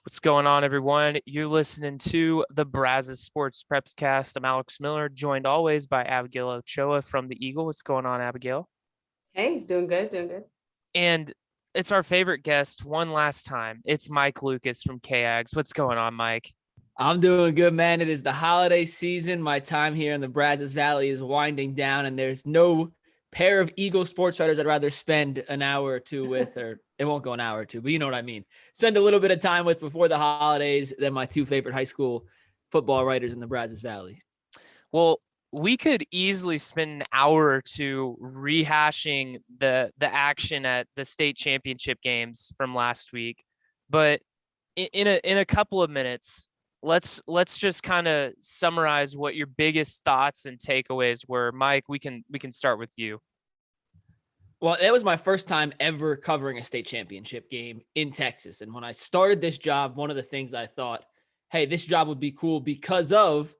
What's going on, everyone? You're listening to the Brazos Sports Preps Cast. I'm Alex Miller, joined always by Abigail Ochoa from the Eagle. What's going on, Abigail? Hey, doing good, doing good. And it's our favorite guest one last time. It's Mike Lucas from KAGS. What's going on, Mike? I'm doing good, man. It is the holiday season. My time here in the Brazos Valley is winding down, and there's no pair of Eagle sports writers I'd rather spend an hour or two with, or it won't go an hour or two, but you know what I mean. Spend a little bit of time with before the holidays than my two favorite high school football writers in the Brazos Valley. Well, we could easily spend an hour or two rehashing the action at the state championship games from last week, but in a couple of minutes, let's just kind of summarize what your biggest thoughts and takeaways were. Mike, we can start with you. Well, it was my first time ever covering a state championship game in Texas. And when I started this job, one of the things I thought, hey, this job would be cool because of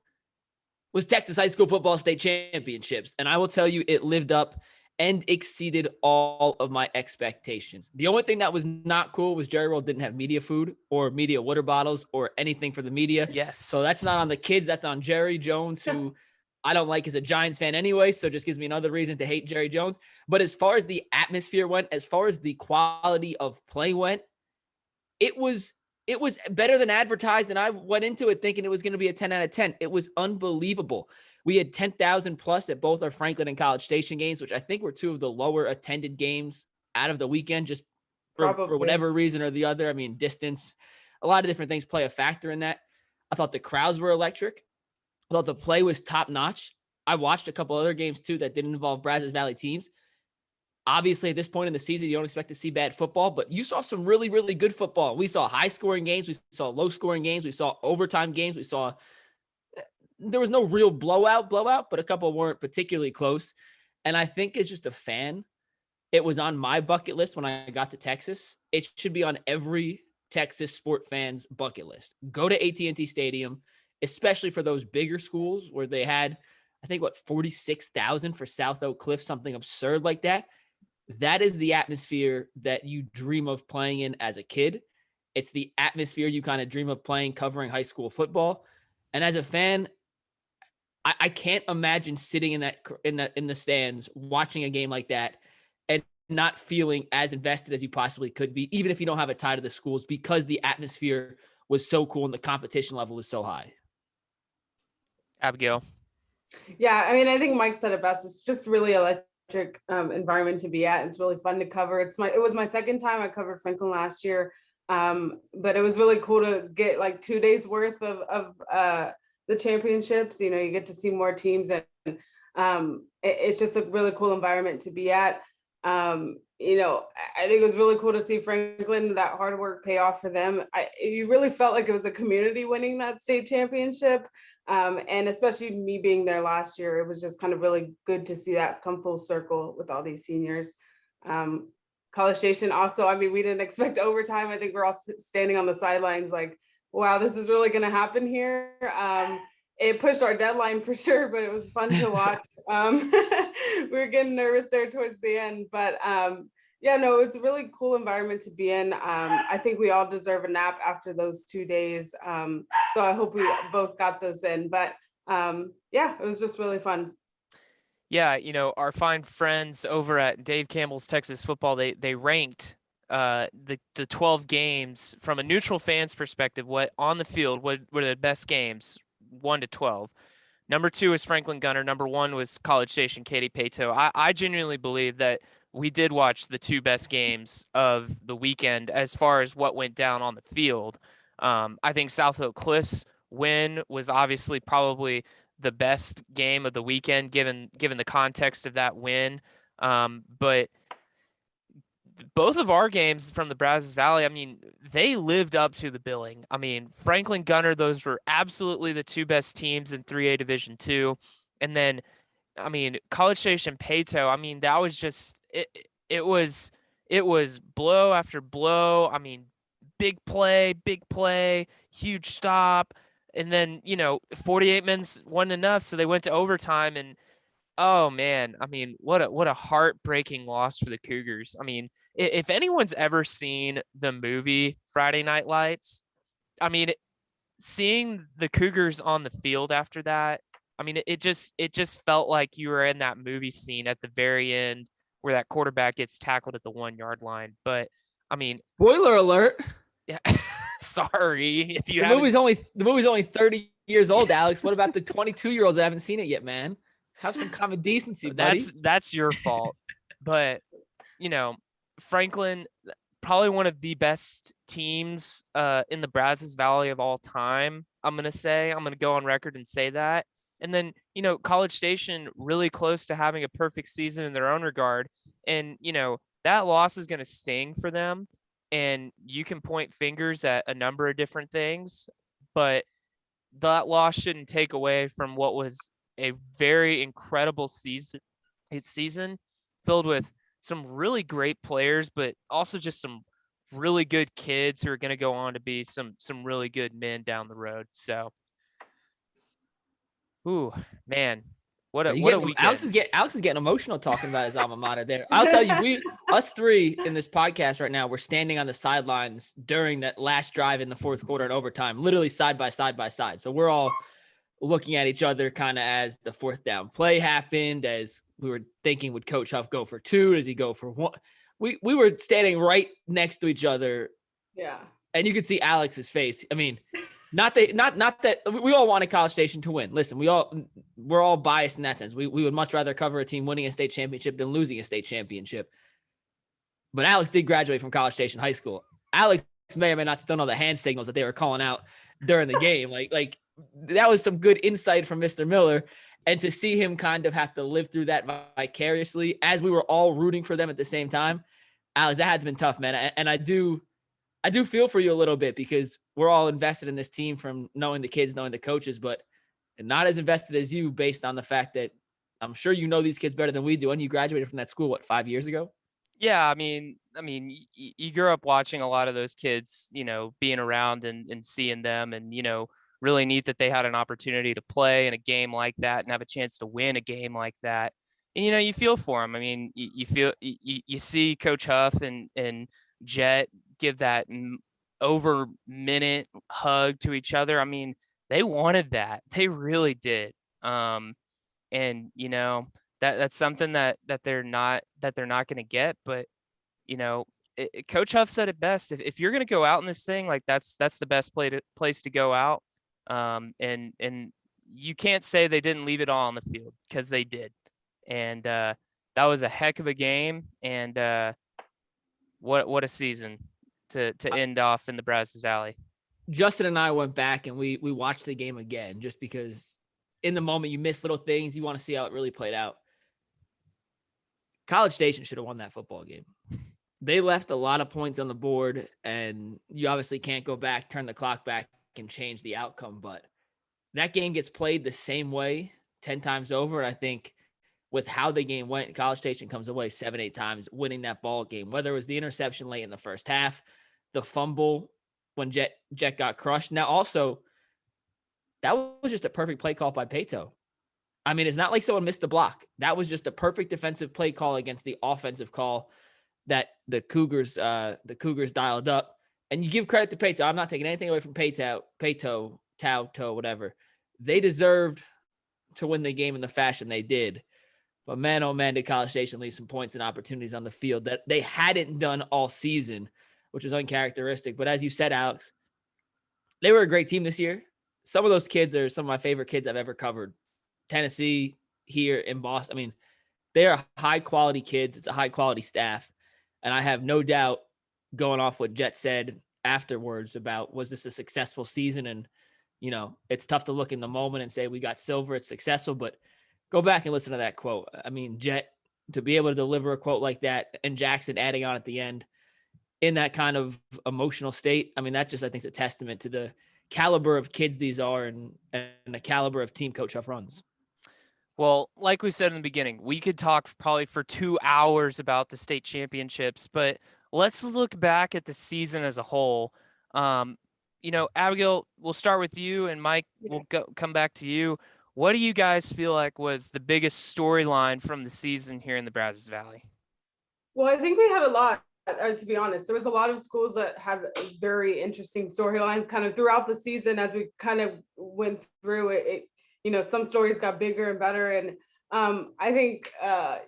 was Texas high school football state championships. And I will tell you, it lived up and exceeded all of my expectations. The only thing that was not cool was Jerry World didn't have media food or media water bottles or anything for the media. Yes. So that's not on the kids. That's on Jerry Jones, who I don't like as a Giants fan anyway. So just gives me another reason to hate Jerry Jones. But as far as the atmosphere went, as far as the quality of play went, it was better than advertised, and I went into it thinking it was going to be a 10 out of 10. It was unbelievable. We had 10,000 plus at both our Franklin and College Station games, which I think were two of the lower attended games out of the weekend, just for whatever reason or the other. I mean, distance, a lot of different things play a factor in that. I thought the crowds were electric. I thought the play was top notch. I watched a couple other games too that didn't involve Brazos Valley teams. Obviously, at this point in the season, you don't expect to see bad football, but you saw some really, really good football. We saw high-scoring games. We saw low-scoring games. We saw overtime games. We saw there was no real blowout, but a couple weren't particularly close. And I think as just a fan, it was on my bucket list when I got to Texas. It should be on every Texas sport fan's bucket list. Go to AT&T Stadium, especially for those bigger schools where they had, I think, 46,000 for South Oak Cliff, something absurd like that. That is the atmosphere that you dream of playing in as a kid. It's the atmosphere you kind of dream of playing covering high school football. And as a fan, I can't imagine sitting in the stands watching a game like that and not feeling as invested as you possibly could be, even if you don't have a tie to the schools, because the atmosphere was so cool and the competition level was so high. Abigail. Yeah, I mean, I think Mike said it best. It's just really electric environment to be at. It's really fun to cover. It was my second time. I covered Franklin last year, but it was really cool to get like 2 days worth of the championships. You know, you get to see more teams, and it's just a really cool environment to be at. You know, I think it was really cool to see Franklin, that hard work pay off for them. You really felt like it was a community winning that state championship. And especially me being there last year, it was just kind of really good to see that come full circle with all these seniors. College Station also, I mean, we didn't expect overtime. I think we're all standing on the sidelines like, wow, this is really going to happen here. It pushed our deadline for sure, but it was fun to watch. We were getting nervous there towards the end, but yeah, no, it's a really cool environment to be in. I think we all deserve a nap after those 2 days. So I hope we both got those in, but yeah, it was just really fun. Yeah, you know, our fine friends over at Dave Campbell's Texas Football, they ranked the 12 games from a neutral fan's perspective, what on the field, what were the best games, 1 to 12. Number 2 is Franklin Gunner. Number 1 was College Station Katy Pato. I genuinely believe that we did watch the 2 best games of the weekend as far as what went down on the field. I think South Oak Cliffs win was obviously probably the best game of the weekend, given the context of that win. But both of our games from the Brazos Valley, I mean, they lived up to the billing. I mean, Franklin Gunner, those were absolutely the 2 best teams in 3A Division II. And then, I mean, College Station Pato, I mean, that was just it was blow after blow. I mean, big play, huge stop. And then, you know, 48 minutes wasn't enough, so they went to overtime. And oh man, I mean, what a heartbreaking loss for the Cougars. I mean, if anyone's ever seen the movie Friday Night Lights, I mean, seeing the Cougars on the field after that, I mean, it just felt like you were in that movie scene at the very end where that quarterback gets tackled at the 1 yard line. But I mean, Spoiler alert. yeah, sorry if you The haven't. movie's only 30 years old, Alex. What about the 22-year-olds that haven't seen it yet, man? Have some common decency, buddy. That's your fault. But you know, Franklin, probably one of the best teams in the Brazos Valley of all time. I'm gonna go on record and say that. And then, College Station really close to having a perfect season in their own regard. And, that loss is gonna sting for them. And you can point fingers at a number of different things, but that loss shouldn't take away from what was a very incredible season. It's season filled with some really great players, but also just some really good kids who are going to go on to be some really good men down the road. So, ooh, man, what a weekend! Alex is getting emotional talking about his alma mater there. I'll tell you, us three in this podcast right now, we're standing on the sidelines during that last drive in the fourth quarter and overtime, literally side by side. So we're all looking at each other kind of as the fourth down play happened, as we were thinking, would Coach Huff go for 2? Does he go for 1? We were standing right next to each other. Yeah. And you could see Alex's face. I mean, not that we all wanted College Station to win. Listen, we're all biased in that sense. We would much rather cover a team winning a state championship than losing a state championship. But Alex did graduate from College Station High School. Alex may or may not still know the hand signals that they were calling out during the game. Like that was some good insight from Mr. Miller. And to see him kind of have to live through that vicariously as we were all rooting for them at the same time, Alex, that had to been tough, man. And I do feel for you a little bit because we're all invested in this team, from knowing the kids, knowing the coaches, but not as invested as you, based on the fact that I'm sure you know these kids better than we do. And you graduated from that school, 5 years ago? Yeah, I mean, you grew up watching a lot of those kids, being around and seeing them, and really neat that they had an opportunity to play in a game like that and have a chance to win a game like that. And you feel for them. I mean, you see Coach Huff and Jet give that over minute hug to each other. I mean, they wanted that. They really did. And that's something that they're not going to get. But Coach Huff said it best. If you're going to go out in this thing, like that's the best place to go out. And you can't say they didn't leave it all on the field, because they did. And that was a heck of a game. And what a season to end off in the Brazos Valley. Justin and I went back and we watched the game again, just because in the moment you miss little things. You want to see how it really played out. College Station should have won that football game. They left a lot of points on the board, and you obviously can't go back, turn the clock back, and change the outcome. But that game gets played the same way 10 times over. And I think with how the game went, College Station comes away 7-8 times winning that ball game, whether it was the interception late in the first half, the fumble when Jet got crushed. Now, also, that was just a perfect play call by Pato. I mean, it's not like someone missed the block. That was just a perfect defensive play call against the offensive call that the Cougars dialed up. And you give credit to Pato. I'm not taking anything away from Pato, whatever. They deserved to win the game in the fashion they did. But man, oh man, did College Station leave some points and opportunities on the field that they hadn't done all season, which was uncharacteristic. But as you said, Alex, they were a great team this year. Some of those kids are some of my favorite kids I've ever covered. Tennessee, here in Boston. I mean, they are high-quality kids. It's a high-quality staff. And I have no doubt, going off what Jet said afterwards about, was this a successful season? And, it's tough to look in the moment and say we got silver, it's successful, but go back and listen to that quote. I mean, Jet, to be able to deliver a quote like that, and Jackson adding on at the end in that kind of emotional state, I mean, that just, I think, is a testament to the caliber of kids these are and the caliber of team Coach Huff runs. Well, like we said in the beginning, we could talk probably for 2 hours about the state championships, but let's look back at the season as a whole. Abigail, we'll start with you, and Mike, we'll come back to you. What do you guys feel like was the biggest storyline from the season here in the Brazos Valley? Well, I think we had a lot. to be honest. There was a lot of schools that had very interesting storylines kind of throughout the season as we kind of went through it. Some stories got bigger and better. And I think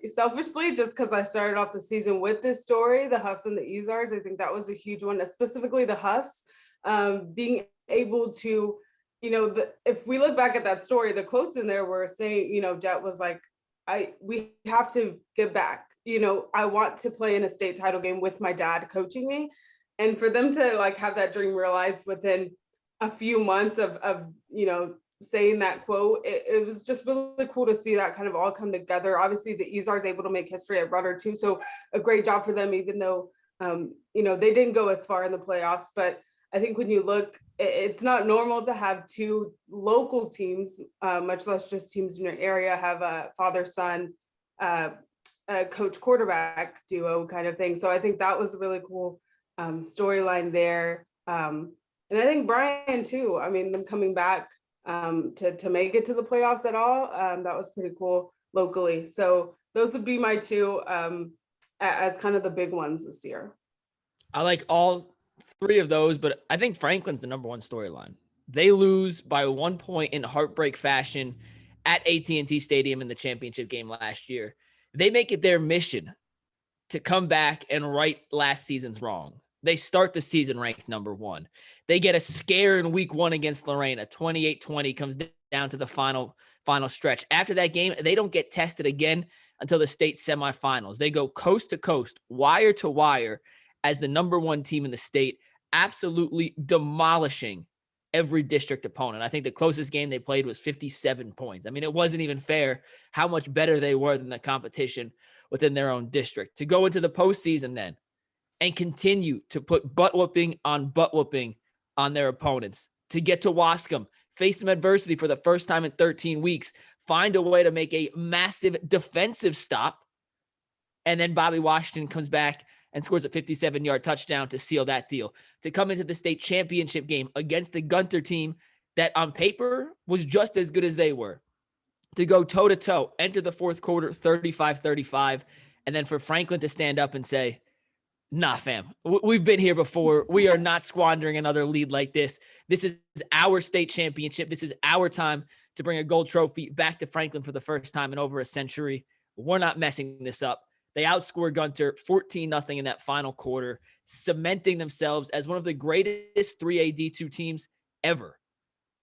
selfishly, just because I started off the season with this story, the Huffs and the Izars, I think that was a huge one, specifically the Huffs, being able to, if we look back at that story, the quotes in there were saying, Jet was like, we have to give back. I want to play in a state title game with my dad coaching me. And for them to like have that dream realized within a few months of saying that quote, it was just really cool to see that kind of all come together. Obviously the Izars able to make history at Rudder too. So a great job for them, even though, they didn't go as far in the playoffs. But I think when you look, it's not normal to have two local teams, much less just teams in your area, have a father-son coach quarterback duo kind of thing. So I think that was a really cool storyline there. And I think Brian too, I mean, them coming back to make it to the playoffs at all, that was pretty cool locally. So those would be my two as kind of the big ones this year. I like all three of those, but I think Franklin's the number one storyline. They lose by 1 point in heartbreak fashion at AT&T Stadium in the championship game last year. They make it their mission to come back and right last season's wrong. They start the season ranked number one. They get a scare in week 1 against Lorraine. 28-20 comes down to the final stretch. After that game, they don't get tested again until the state semifinals. They go coast to coast, wire to wire as the number one team in the state, absolutely demolishing every district opponent. I think the closest game they played was 57 points. I mean, it wasn't even fair how much better they were than the competition within their own district. To go into the postseason then and continue to put butt whooping on their opponents, to get to Wascom, face some adversity for the first time in 13 weeks, find a way to make a massive defensive stop, and then Bobby Washington comes back and scores a 57-yard touchdown to seal that deal. To come into the state championship game against the Gunter team that on paper was just as good as they were. To go toe-to-toe, enter the fourth quarter 35-35, and then for Franklin to stand up and say, nah, fam, we've been here before. We are not squandering another lead like this. This is our state championship. This is our time to bring a gold trophy back to Franklin for the first time in over a century. We're not messing this up. They outscore Gunter 14-0 in that final quarter, cementing themselves as one of the greatest 3A D2 teams ever.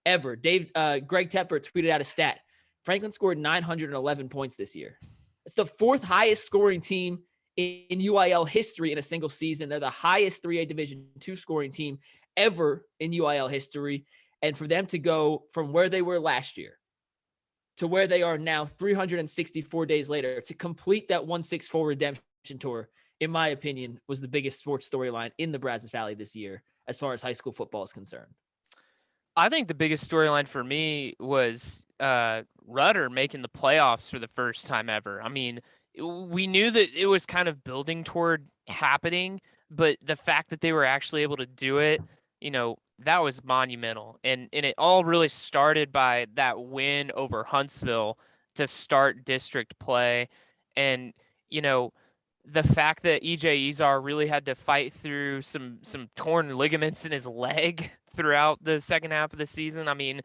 Greg Tepper tweeted out a stat. Franklin scored 911 points this year. It's the fourth highest scoring team in UIL history in a single season. They're the highest 3A Division II scoring team ever in UIL history. And for them to go from where they were last year to where they are now 364 days later, to complete that 164 redemption tour, in my opinion, was the biggest sports storyline in the Brazos Valley this year as far as high school football is concerned. I think the biggest storyline for me was Rudder making the playoffs for the first time ever. I mean, we knew that it was kind of building toward happening, but the fact that they were actually able to do it, that was monumental. And it all really started by that win over Huntsville to start district play. And, the fact that EJ Izar really had to fight through some torn ligaments in his leg throughout the second half of the season. I mean,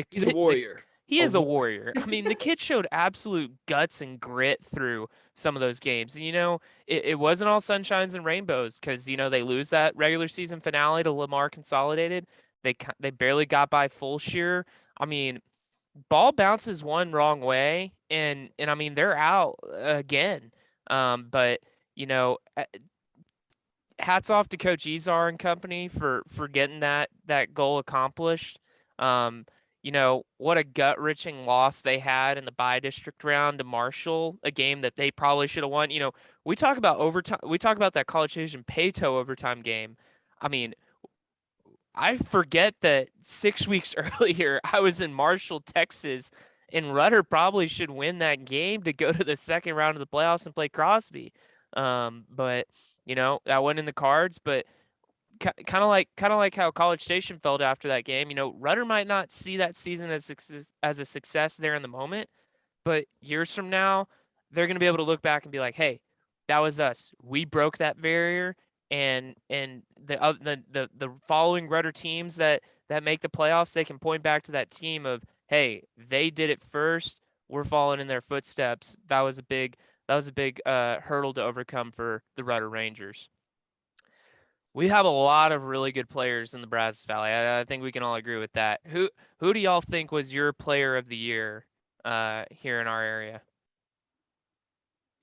he's a warrior. He is a warrior. I mean, the kid showed absolute guts and grit through some of those games. And, it wasn't all sunshines and rainbows because, they lose that regular season finale to Lamar Consolidated. They barely got by Full Shear. I mean, ball bounces one wrong way, and I mean, they're out again. But, hats off to Coach Izar and company for getting that goal accomplished. What a gut-wrenching loss they had in the bi-district round to Marshall, a game that they probably should have won. We talk about overtime. We talk about that College Station Peyto overtime game. I mean, I forget that 6 weeks earlier I was in Marshall, Texas, and Rudder probably should win that game to go to the second round of the playoffs and play Crosby. But that wasn't in the cards. But kind of like how College Station felt after that game. Rudder might not see that season as a success there in the moment, but years from now, they're going to be able to look back and be like, hey, that was us. We broke that barrier, and the following Rudder teams that make the playoffs, they can point back to that team of, hey, they did it first. We're following in their footsteps. That was a big hurdle to overcome for the Rudder Rangers. We have a lot of really good players in the Brazos Valley. I think we can all agree with that. Who do y'all think was your player of the year here in our area?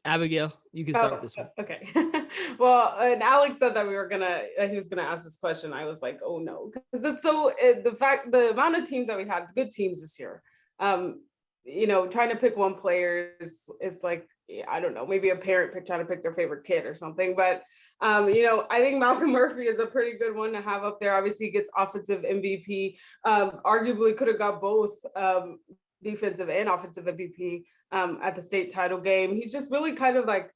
Abigail, you can start this one. Okay. Well, and Alex said that he was gonna ask this question. I was like, oh no, because it's the amount of teams that we had, good teams this year. Trying to pick one player is like, I don't know, maybe a parent trying to pick their favorite kid or something. But I think Malcolm Murphy is a pretty good one to have up there. Obviously, he gets offensive MVP. Arguably could have got both defensive and offensive MVP at the state title game. He's just really kind of like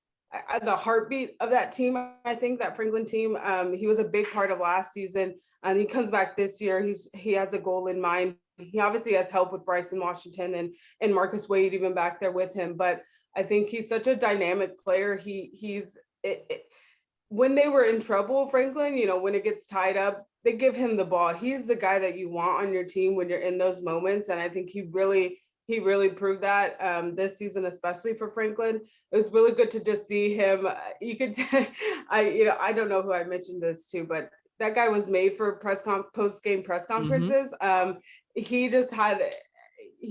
the heartbeat of that team. I think that Franklin team. He was a big part of last season, and he comes back this year. He has a goal in mind. He obviously has help with Bryson Washington and Marcus Wade even back there with him. But I think he's such a dynamic player. When they were in trouble, Franklin, when it gets tied up, they give him the ball. He's the guy that you want on your team when you're in those moments. And I think he really proved that this season, especially for Franklin. It was really good to just see him. You could, I don't know who I mentioned this to, but that guy was made for post-game press conferences. Mm-hmm. He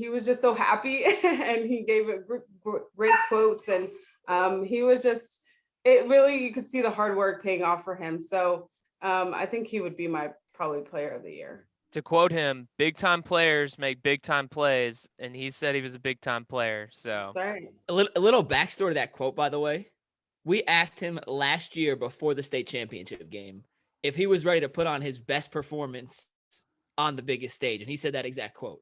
was just so happy and he gave it great quotes. And he was just, you could see the hard work paying off for him. So I think he would be my probably player of the year. To quote him, big time players make big time plays. And he said he was a big time player. So right. A little backstory to that quote, by the way. We asked him last year before the state championship game if he was ready to put on his best performance on the biggest stage. And he said that exact quote.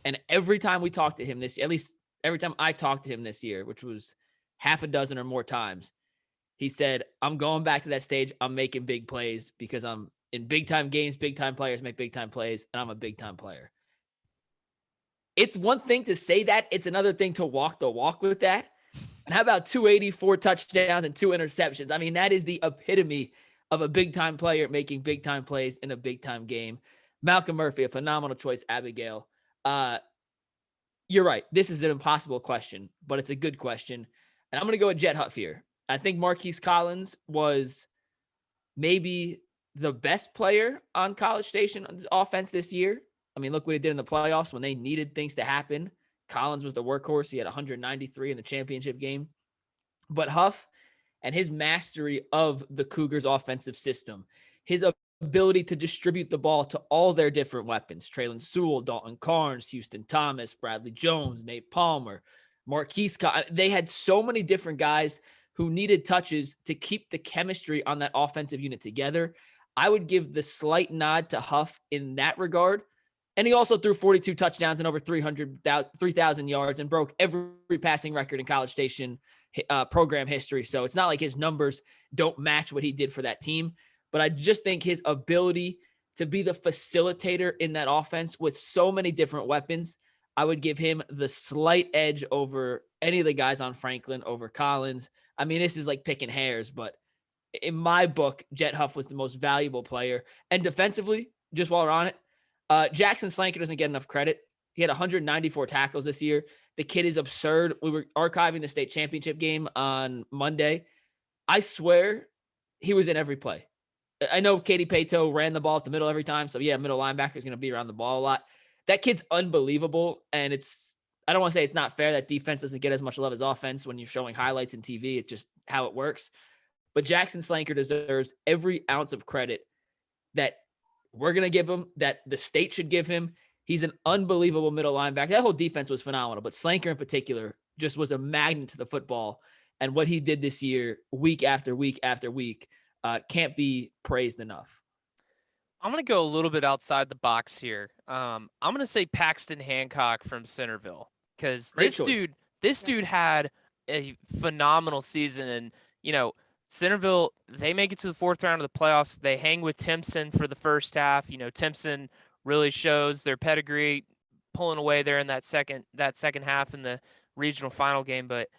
And every time we talked to him this year, at least every time I talked to him this year, which was half a dozen or more times, he said, I'm going back to that stage. I'm making big plays because I'm in big time games. Big time players make big time plays, and I'm a big time player. It's one thing to say that. It's another thing to walk the walk with that. And how about 284 touchdowns and 2 interceptions? I mean, that is the epitome of a big time player making big time plays in a big time game. Malcolm Murphy, a phenomenal choice. Abigail, you're right. This is an impossible question, but it's a good question. And I'm going to go with Jet Huff here. I think Marquis Collins was maybe the best player on College Station's offense this year. I mean, look what he did in the playoffs when they needed things to happen. Collins was the workhorse. He had 193 in the championship game. But Huff and his mastery of the Cougars' offensive system, his ability to distribute the ball to all their different weapons, Traylon Sewell, Dalton Carnes, Houston Thomas, Bradley Jones, Nate Palmer, Marquis Collins. They had so many different guys who needed touches to keep the chemistry on that offensive unit together. I would give the slight nod to Huff in that regard. And he also threw 42 touchdowns and over 3,000 yards and broke every passing record in College Station program history. So it's not like his numbers don't match what he did for that team. But I just think his ability to be the facilitator in that offense with so many different weapons, I would give him the slight edge over any of the guys on Franklin, over Collins. I mean, this is like picking hairs, but in my book, Jet Huff was the most valuable player. And defensively, just while we're on it, Jackson Slanker doesn't get enough credit. He had 194 tackles this year. The kid is absurd. We were archiving the state championship game on Monday. I swear he was in every play. I know Katie Pato ran the ball at the middle every time. So, yeah, middle linebacker is going to be around the ball a lot. That kid's unbelievable. And I don't want to say it's not fair that defense doesn't get as much love as offense when you're showing highlights in TV. It's just how it works. But Jackson Slanker deserves every ounce of credit that we're going to give him, that the state should give him. He's an unbelievable middle linebacker. That whole defense was phenomenal, but Slanker in particular just was a magnet to the football. And what he did this year, week after week after week, can't be praised enough. I'm going to go a little bit outside the box here. I'm going to say Paxton Hancock from Centerville, because this dude had a phenomenal season. And, Centerville, they make it to the 4th round of the playoffs. They hang with Timpson for the first half. Timpson really shows their pedigree, pulling away there in that second half in the regional final game. But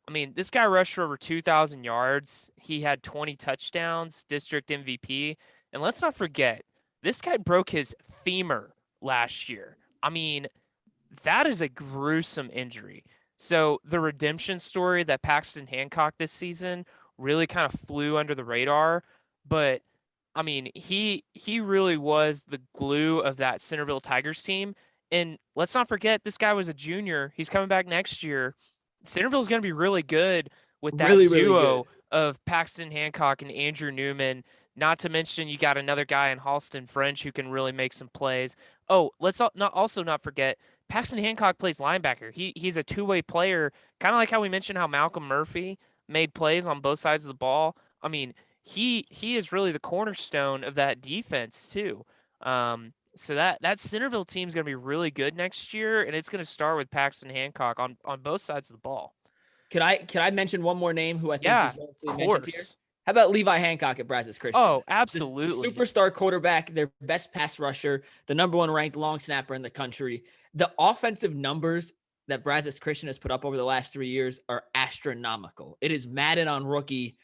I mean, this guy rushed for over 2,000 yards. He had 20 touchdowns, district MVP. And let's not forget, this guy broke his femur last year. I mean, that is a gruesome injury. So the redemption story that Paxton Hancock this season really kind of flew under the radar, but I mean, he really was the glue of that Centerville Tigers team. And let's not forget, this guy was a junior. He's coming back next year. Centerville's going to be really good with that Really, really good. duo of Paxton Hancock and Andrew Newman. Not to mention, you got another guy in Halston French who can really make some plays. Oh, let's not forget Paxton Hancock plays linebacker. He's a two-way player, kind of like how we mentioned how Malcolm Murphy made plays on both sides of the ball. I mean, he is really the cornerstone of that defense too. So that Centerville team is going to be really good next year, and it's going to start with Paxton Hancock on both sides of the ball. Can I mention one more name who I think Yeah, deserves to be of mentioned here? course. How about Levi Hancock at Brazos Christian? Oh, The absolutely. superstar quarterback, their best pass rusher, the number one ranked long snapper in the country. The offensive numbers that Brazos Christian has put up over the last 3 years are astronomical. It is Madden on rookie,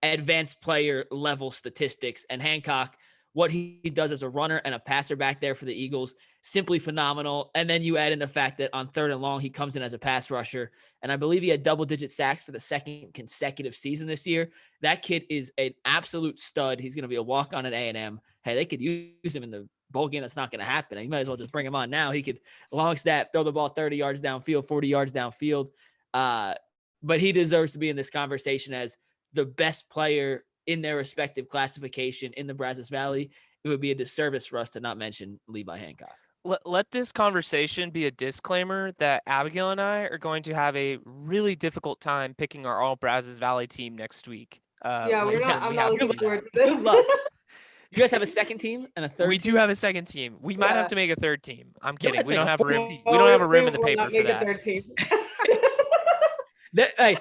advanced player level statistics. And Hancock, what he does as a runner and a passer back there for the Eagles, simply phenomenal. And then you add in the fact that on 3rd and long, he comes in as a pass rusher. And I believe he had double-digit sacks for the second consecutive season this year. That kid is an absolute stud. He's going to be a walk-on at A&M. Hey, they could use him in the bowl game. That's not going to happen. You might as well just bring him on now. He could long snap, throw the ball 30 yards downfield, 40 yards downfield. But he deserves to be in this conversation as the best player in their respective classification in the Brazos Valley. It would be a disservice for us to not mention Levi Hancock. Let this conversation be a disclaimer that Abigail and I are going to have a really difficult time picking our all Brazos Valley team next week. Yeah, when I'm we not have to looking do that. forward to this. Good luck. You guys have a second team and a third We team? do have a second team. We might have Yeah. to make a third team. I'm You kidding. might We make don't a have room. fourth We don't have a room in the will paper not for make a that. third team. Hey,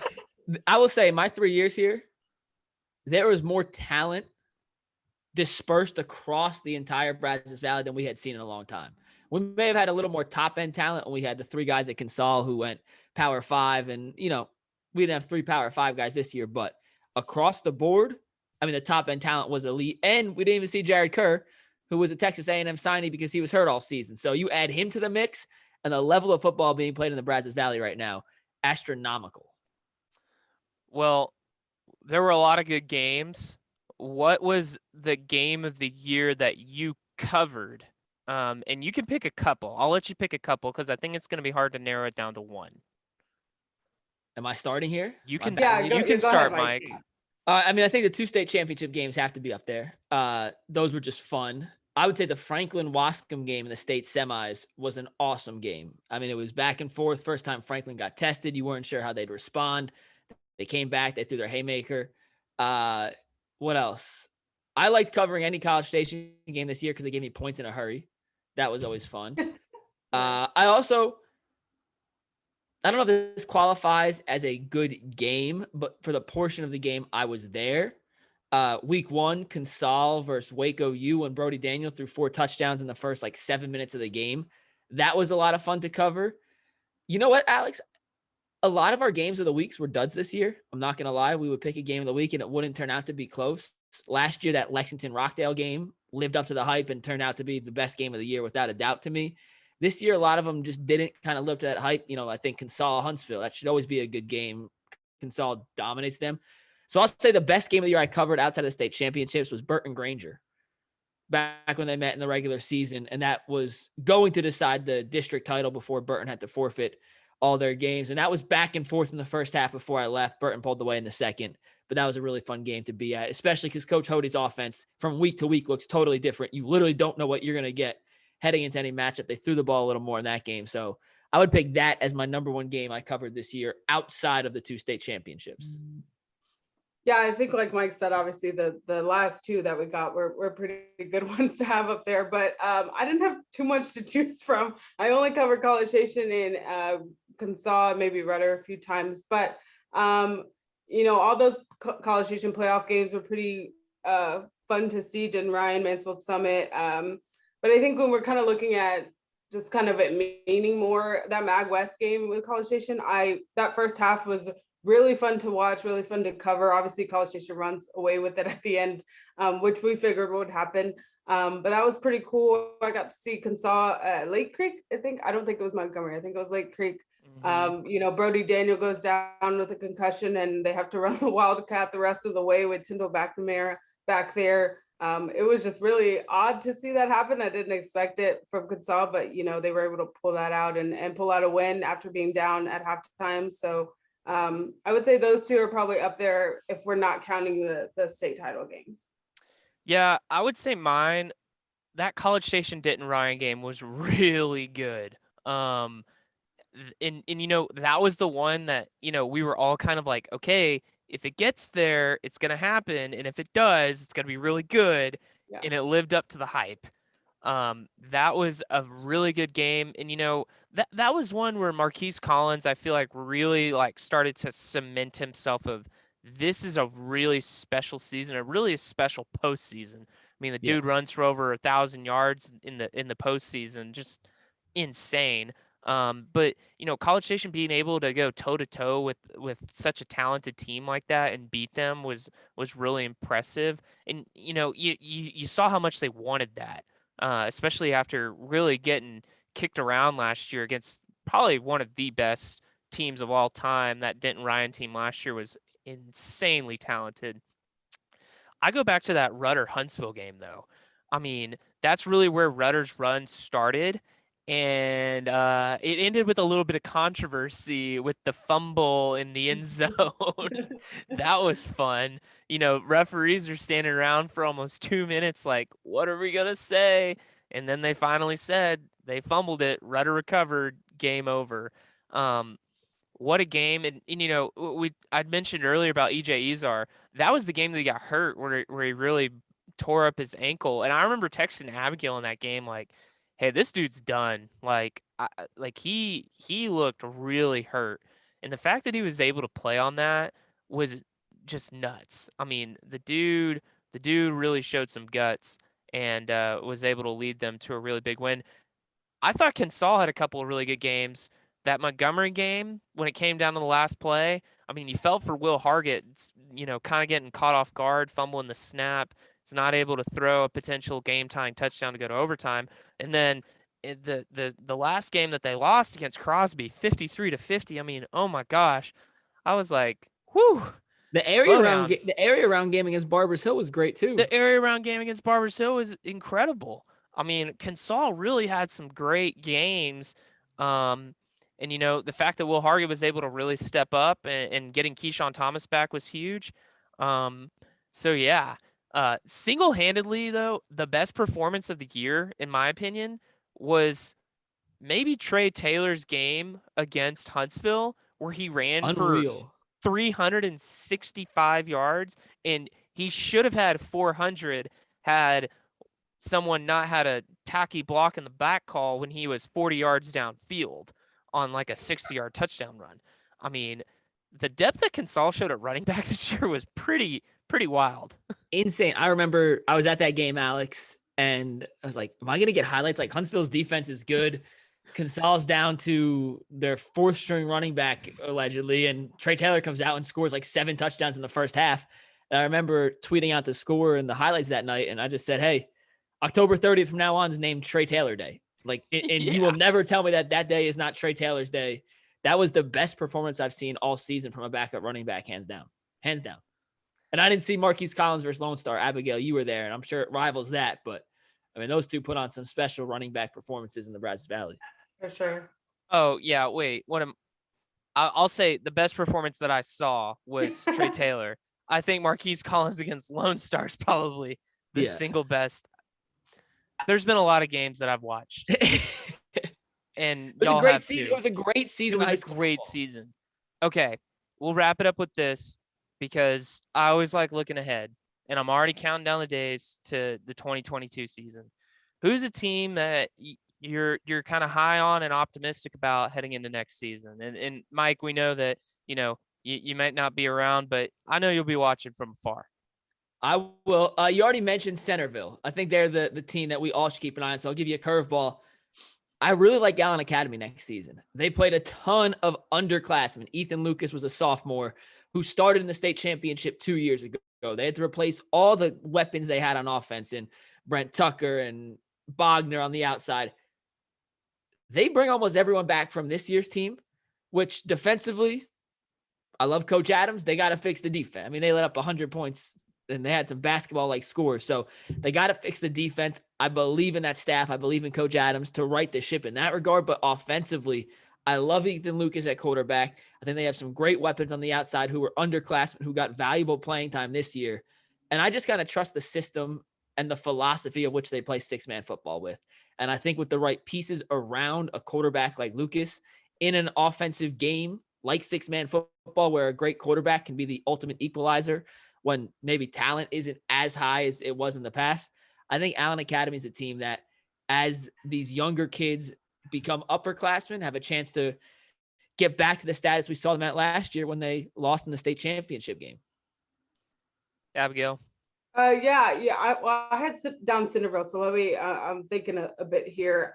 I will say my 3 years here, there was more talent dispersed across the entire Brazos Valley than we had seen in a long time. We may have had a little more top end talent when we had the 3 guys at Consol who went Power 5, and we didn't have 3 Power 5 guys this year, but across the board, I mean, the top end talent was elite, and we didn't even see Jared Kerr, who was a Texas A&M signee because he was hurt all season. So you add him to the mix, and the level of football being played in the Brazos Valley right now, astronomical. Well, there were a lot of good games. What was the game of the year that you covered? And you can pick a couple. I'll let you pick a couple because I think it's going to be hard to narrow it down to one. Am I starting here? You can Yeah, you can go start, ahead, Mike. I mean, I think the 2 state championship games have to be up there. Those were just fun. I would say the Franklin Wascom game in the state semis was an awesome game. I mean, it was back and forth. First time Franklin got tested, you weren't sure how they'd respond. They came back, they threw their haymaker. What else? I liked covering any College Station game this year because they gave me points in a hurry. That was always fun. I don't know if this qualifies as a good game, but for the portion of the game I was there, week 1, Consol versus Waco U, when Brody Daniel threw 4 touchdowns in the first 7 minutes of the game. That was a lot of fun to cover. You know what, Alex? A lot of our games of the weeks were duds this year. I'm not going to lie. We would pick a game of the week and it wouldn't turn out to be close. Last year, that Lexington-Rockdale game lived up to the hype and turned out to be the best game of the year without a doubt to me. This year, a lot of them just didn't kind of live up to that hype. I think Consol, Huntsville, that should always be a good game. Consol dominates them. So I'll say the best game of the year I covered outside of the state championships was Burton Granger back when they met in the regular season. And that was going to decide the district title before Burton had to forfeit all their games. And that was back and forth in the first half before I left. Burton pulled away in the second. But that was a really fun game to be at, especially because Coach Hody's offense from week to week looks totally different. You literally don't know what you're going to get heading into any matchup. They threw the ball a little more in that game. So I would pick that as my number one game I covered this year outside of the 2 state championships. Yeah, I think like Mike said, obviously the last 2 that we got were pretty good ones to have up there, but I didn't have too much to choose from. I only covered College Station in Consol, maybe Rudder a few times, but all those College Station playoff games were pretty fun to see. Denton Ryan, Mansfield Summit, but I think when we're kind of looking at just kind of it meaning more, that Mag West game with College Station, that first half was really fun to watch, really fun to cover. Obviously, College Station runs away with it at the end, which we figured would happen. But that was pretty cool. I got to see Consall at Lake Creek. I don't think it was Montgomery. I think it was Lake Creek. Brody Daniel goes down with a concussion, and they have to run the Wildcat the rest of the way with Tyndall McNamara back there. It was just really odd to see that happen. I didn't expect it from Consall, but they were able to pull that out and pull out a win after being down at halftime. So I would say those two are probably up there if we're not counting the state title games. Yeah, I would say mine, that College Station Denton Ryan game was really good. And that was the one that, we were all kind of like, okay, if it gets there, it's going to happen. And if it does, it's going to be really good. Yeah. And it lived up to the hype. That was a really good game. And, that was one where Marquis Collins, I feel like really like started to cement himself of this is a really special season, a really special postseason. I mean, the dude runs for over 1,000 yards in the postseason, just insane. But College Station being able to go toe to toe with such a talented team like that and beat them was really impressive. And you saw how much they wanted that, especially after really getting kicked around last year against probably one of the best teams of all time. That Denton Ryan team last year was insanely talented. I go back to that Rudder Huntsville game though. I mean, that's really where Rudder's run started. And it ended with a little bit of controversy with the fumble in the end zone. That was fun. Referees are standing around for almost 2 minutes, like, what are we going to say? And then they finally said they fumbled it. Rudder recovered. Game over. What a game. And I'd mentioned earlier about EJ Ezar. That was the game that he got hurt where he really tore up his ankle. And I remember texting Abigail in that game like, hey, this dude's done. Like he looked really hurt. And the fact that he was able to play on that was just nuts. I mean, the dude really showed some guts and was able to lead them to a really big win. I thought Consall had a couple of really good games. That Montgomery game, when it came down to the last play, I mean, you felt for Will Hargett, kind of getting caught off guard, fumbling the snap. It's not able to throw a potential game-tying touchdown to go to overtime. And then the last game that they lost against Crosby, 53-50. I mean, oh my gosh, I was like, whew. The area round game against Barbers Hill was great too. The area round game against Barbers Hill was incredible. I mean, Consall really had some great games. And the fact that Will Hargett was able to really step up and getting Keyshawn Thomas back was huge. So yeah, single-handedly though, the best performance of the year, in my opinion, was maybe Trey Taylor's game against Huntsville, where he ran Unreal. for 365 yards, and he should have had 400 had someone not had a tacky block in the back call when he was 40 yards downfield on like a 60-yard touchdown run. I mean, the depth that Consall showed at running back this year was pretty wild. Insane. I remember I was at that game, Alex, and I was like, am I going to get highlights? Like, Huntsville's defense is good. Consall's down to their fourth string running back, allegedly, and Trey Taylor comes out and scores like 7 touchdowns in the first half. And I remember tweeting out the score and the highlights that night, and I just said, hey, October 30th from now on is named Trey Taylor Day. Like, and you will never tell me that day is not Trey Taylor's day. That was the best performance I've seen all season from a backup running back, hands down. And I didn't see Marquis Collins versus Lone Star. Abigail, you were there, and I'm sure it rivals that. But, I mean, those two put on some special running back performances in the Brazos Valley. For sure. Oh, yeah, wait. I'll say the best performance that I saw was Trey Taylor. I think Marquis Collins against Lone Star is probably the single best. There's been a lot of games that I've watched. And it was a great season. It was a great season. It was a great season. Okay, we'll wrap it up with this because I always like looking ahead, and I'm already counting down the days to the 2022 season. Who's a team that you're kind of high on and optimistic about heading into next season? And Mike, we know that you might not be around, but I know you'll be watching from afar. I will. You already mentioned Centerville. I think they're the team that we all should keep an eye on. So I'll give you a curveball. I really like Allen Academy next season. They played a ton of underclassmen. Ethan Lucas was a sophomore who started in the state championship 2 years ago. They had to replace all the weapons they had on offense and Brent Tucker and Bogner on the outside. They bring almost everyone back from this year's team, which defensively, I love Coach Adams. They got to fix the defense. I mean, they let up 100 points and they had some basketball-like scores. So they got to fix the defense. I believe in that staff. I believe in Coach Adams to right the ship in that regard. But offensively, I love Ethan Lucas at quarterback. I think they have some great weapons on the outside who were underclassmen who got valuable playing time this year. And I just kind of trust the system and the philosophy of which they play six-man football with. And I think with the right pieces around a quarterback like Lucas in an offensive game like six-man football, where a great quarterback can be the ultimate equalizer when maybe talent isn't as high as it was in the past. I think Allen Academy is a team that, as these younger kids become upperclassmen, have a chance to get back to the status we saw them at last year when they lost in the state championship game. Abigail. I had down Centerville, so let me. I'm thinking a bit here.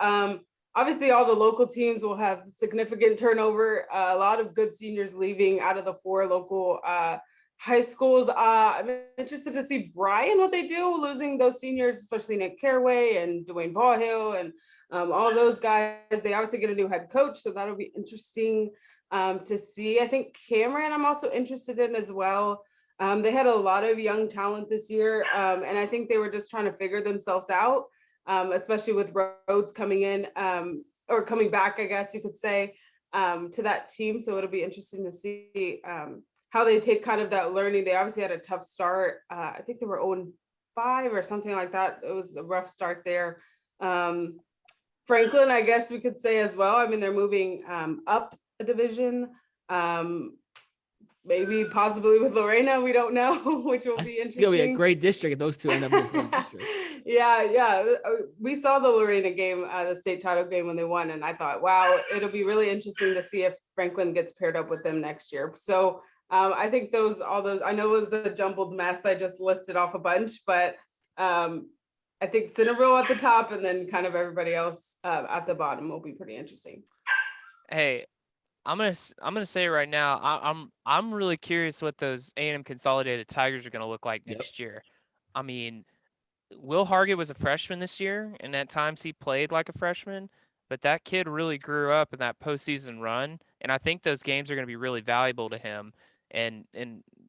Obviously, all the local teams will have significant turnover. A lot of good seniors leaving out of the 4 local high schools. I'm interested to see Bryan, what they do, losing those seniors, especially Nick Caraway and Dwayne Ballhill and all those guys. They obviously get a new head coach, so that'll be interesting to see. I think Cameron, I'm also interested in as well. They had a lot of young talent this year, and I think they were just trying to figure themselves out, especially with Rhodes coming in or coming back, I guess you could say, to that team. So it'll be interesting to see how they take kind of that learning. They obviously had a tough start. I think they were 0-5 or something like that. It was a rough start there. Franklin, I guess we could say as well. I mean, they're moving up a division. Maybe possibly with Lorena, we don't know, which will be interesting. It'll be a great district if those two end up in the district. Yeah. We saw the Lorena game, the state title game when they won, and I thought, wow, it'll be really interesting to see if Franklin gets paired up with them next year. So I think all those, I know it was a jumbled mess. I just listed off a bunch, but I think Centerville at the top and then kind of everybody else at the bottom will be pretty interesting. Hey, I'm gonna say right now, I'm really curious what those A&M Consolidated Tigers are gonna look like next year. I mean, Will Hargett was a freshman this year, and at times he played like a freshman, but that kid really grew up in that postseason run, and I think those games are gonna be really valuable to him. And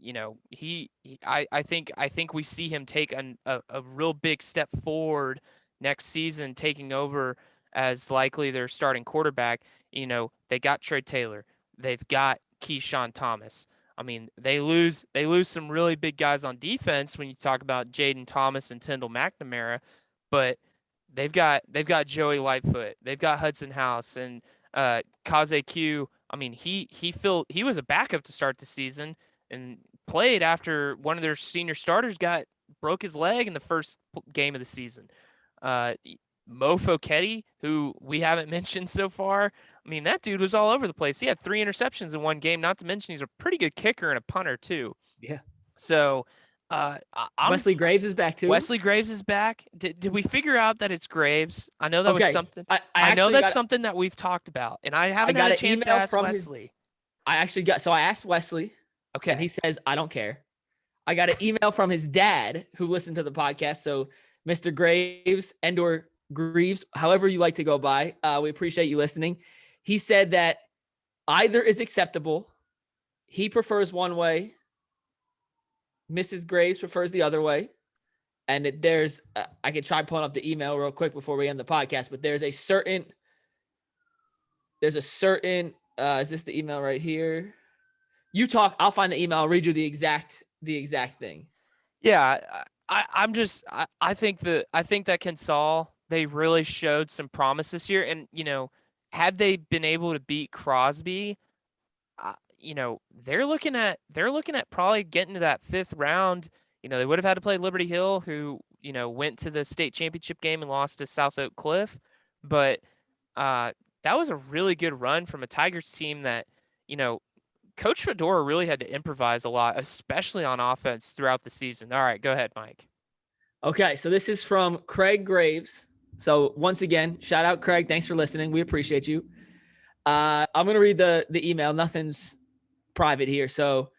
you know, I think we see him take a real big step forward next season, taking over as likely their starting quarterback. You know, they got Trey Taylor. They've got Keyshawn Thomas. I mean, they lose some really big guys on defense when you talk about Jaden Thomas and Tyndall McNamara, but they've got Joey Lightfoot. They've got Hudson House and Kaze Q. I mean, he was a backup to start the season and played after one of their senior starters broke his leg in the first game of the season. Mo Fochetti, who we haven't mentioned so far. I mean, that dude was all over the place. He had 3 interceptions in one game, not to mention he's a pretty good kicker and a punter too. Yeah. So Wesley Graves is back too. Wesley Graves is back. Did we figure out that it's Graves? I know that was something. I know that's something that we've talked about, and I haven't had a chance to ask Wesley. I asked Wesley. Okay. And he says, I don't care. I got an email from his dad who listened to the podcast. So Mr. Graves and/or Greaves, however you like to go by, we appreciate you listening. He said that either is acceptable. He prefers one way. Mrs. Graves prefers the other way. And there's, I could try pulling up the email real quick before we end the podcast, but there's a certain, is this the email right here? You talk, I'll find the email. I'll read you the exact thing. Yeah. I think that Consol, they really showed some promise this year. And, you know, had they been able to beat Crosby, you know, they're looking at probably getting to that 5th round. You know, they would have had to play Liberty Hill, who, you know, went to the state championship game and lost to South Oak Cliff. But that was a really good run from a Tigers team that, you know, Coach Fedora really had to improvise a lot, especially on offense throughout the season. All right, go ahead, Mike. Okay, so this is from Craig Graves. So once again, shout out Craig. Thanks for listening. We appreciate you. I'm going to read the email. Nothing's private here. So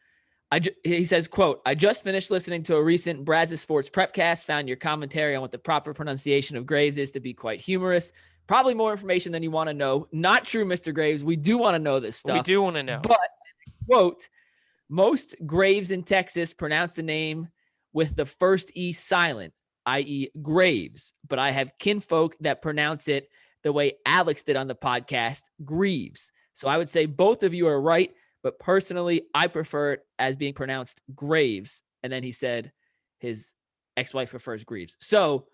he says, quote, I just finished listening to a recent Brazos Sports Prepcast, found your commentary on what the proper pronunciation of Graves is to be quite humorous. Probably more information than you want to know. Not true, Mr. Graves. We do want to know this stuff. We do want to know. But, quote, most Graves in Texas pronounce the name with the first E silent, i.e. Graves. But I have kinfolk that pronounce it the way Alex did on the podcast, Greaves. So I would say both of you are right. But personally, I prefer it as being pronounced Graves. And then he said his ex-wife prefers Greaves. So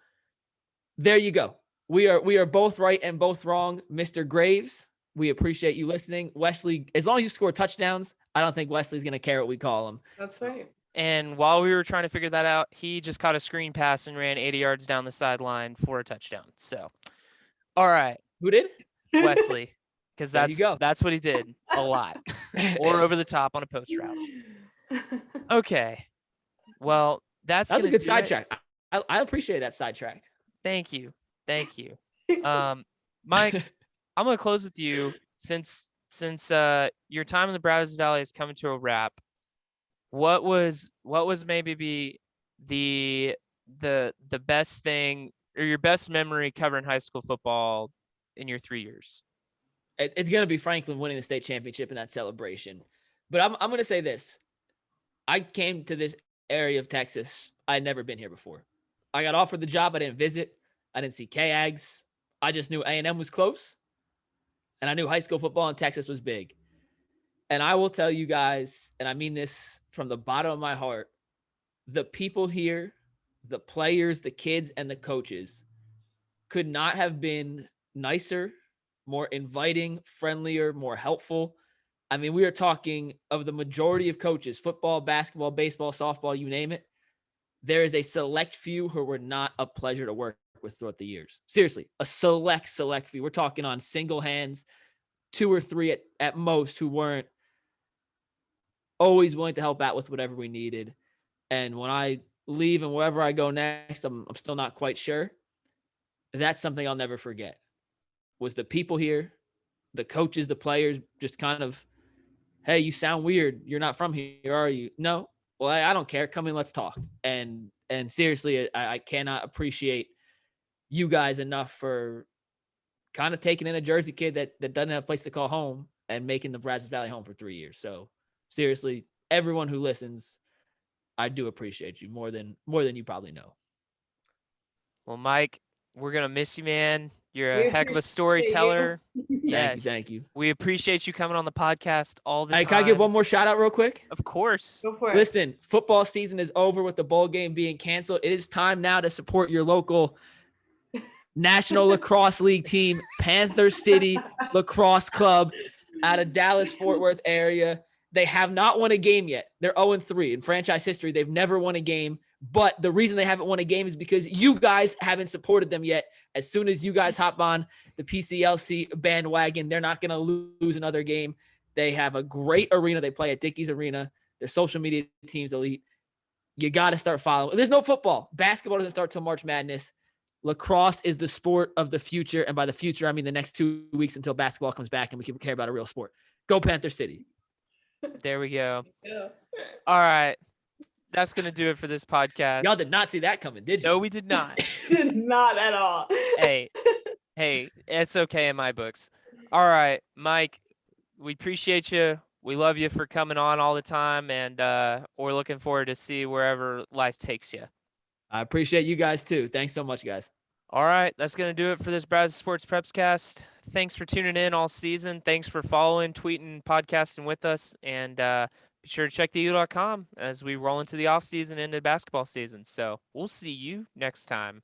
there you go. We are both right and both wrong, Mr. Graves. We appreciate you listening. Wesley, as long as you score touchdowns, I don't think Wesley's going to care what we call him. That's right. And while we were trying to figure that out, he just caught a screen pass and ran 80 yards down the sideline for a touchdown. So, all right. Who did? Wesley. Because that's what he did a lot. Or over the top on a post route. Okay. Well, that was a good sidetrack. I appreciate that sidetrack. Thank you. Mike, I'm going to close with you since your time in the Brazos Valley is coming to a wrap. What was maybe be the best thing or your best memory covering high school football in your 3 years? It's going to be Franklin winning the state championship in that celebration. But I'm going to say this. I came to this area of Texas. I had never been here before. I got offered the job. I didn't visit. I didn't see K-Ags. I just knew A&M was close. And I knew high school football in Texas was big. And I will tell you guys, and I mean this from the bottom of my heart, the people here, the players, the kids, and the coaches could not have been nicer, more inviting, friendlier, more helpful. I mean, we are talking of the majority of coaches, football, basketball, baseball, softball, you name it. There is a select few who were not a pleasure to work with throughout the years. Seriously, a select few. We're talking on single hands, 2 or 3 at most, who weren't always willing to help out with whatever we needed. And when I leave and wherever I go next, I'm still not quite sure. That's something I'll never forget. Was the people here, the coaches, the players, just kind of, hey, you sound weird. You're not from here, are you? No. Well, I don't care. Come in, let's talk. And seriously, I cannot appreciate you guys enough for kind of taking in a Jersey kid that doesn't have a place to call home and making the Brazos Valley home for 3 years. So seriously, everyone who listens, I do appreciate you more than you probably know. Well, Mike, we're going to miss you, man. You're a heck of a storyteller. Yes. Thank you. We appreciate you coming on the podcast all the time. Can I give one more shout out real quick? Of course. Go for it. Listen, football season is over with the bowl game being canceled. It is time now to support your local National Lacrosse League team, Panther City Lacrosse Club out of Dallas-Fort Worth area. They have not won a game yet. They're 0-3 in franchise history. They've never won a game. But the reason they haven't won a game is because you guys haven't supported them yet. As soon as you guys hop on the PCLC bandwagon, they're not going to lose another game. They have a great arena. They play at Dickey's Arena. Their social media team's elite. You got to start following. There's no football. Basketball doesn't start till March Madness. Lacrosse is the sport of the future. And by the future, I mean the next 2 weeks until basketball comes back and we can care about a real sport. Go Panther City. There we go. Yeah. All right. That's going to do it for this podcast. Y'all did not see that coming, did you? No, we did not. Did not at all. Hey, it's okay in my books. All right, Mike, we appreciate you. We love you for coming on all the time, and we're looking forward to see wherever life takes you. I appreciate you guys, too. Thanks so much, guys. All right, that's going to do it for this Brazos Sports Prepscast. Thanks for tuning in all season. Thanks for following, tweeting, podcasting with us, and be sure to check theeagle.com as we roll into the off season into basketball season. So we'll see you next time.